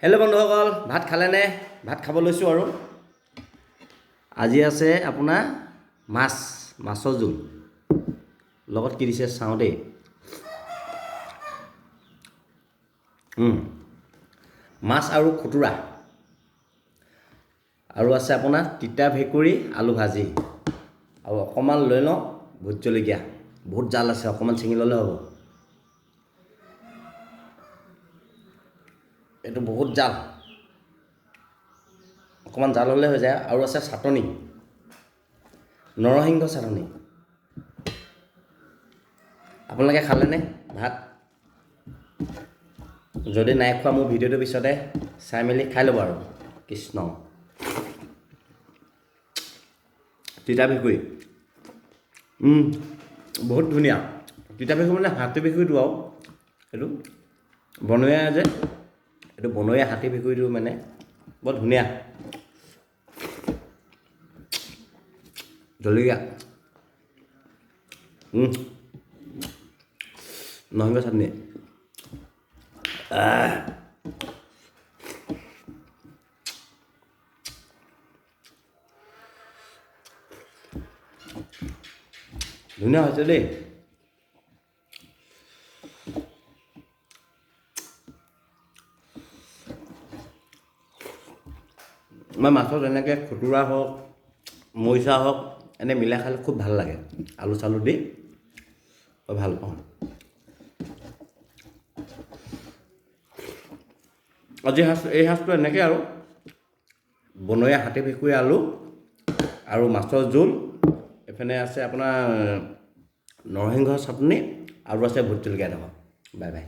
Hello' বন্ধুসকল, ভাত খালেনে? ভাত খাব লৈছোঁ আৰু আজি আছে আপোনাৰ মাছৰ জোল লগত কি দিছে চাওঁ দেই। মাছ আৰু খুতুৰা আৰু আছে আপোনাৰ তিতা ভেকুৰী আলু ভাজি আৰু অকণমান লৈ লওঁ ভোট জলকীয়া। বহুত জাল আছে, অকণমান ছিঙি ল'লে হ'ব। এইটো বহুত জাল, অকণমান জাল হ'লে হৈ যায়। আৰু আছে চাটনি, নৰসিংহ চাটনি। আপোনালোকে খালেনে ভাত? যদি নাই খোৱা মোৰ ভিডিঅ'টোৰ পিছতে চাই মেলি খাই ল'ব আৰু। কৃষ্ণ। তিতা ভেকুৰী বহুত ধুনীয়া। তিতা ভেকুৰী মানে হাতী ভেকুৰীটো আৰু এইটো বনৰীয়া যে, এইটো বনৰীয়া হাতী ভেকুৰীটো মানে বৰ ধুনীয়া। জলকীয়া নৰসিংহ চাটনি ধুনীয়া হৈছে দেই। মই মাছত এনেকৈ খুতুৰা হওক মৰিচা হওক এনে মিলাই খালে খুব ভাল লাগে। আলু চালু দি মই ভাল পাওঁ। আজি এই সাজটো এনেকৈ আৰু বনৰীয়া হাতী ভেকুৰী আলু আৰু মাছৰ জোল, এইফালে আছে আপোনাৰ নৰসিংহ চাটনি আৰু আছে ভোট জলকীয়া। Bye bye.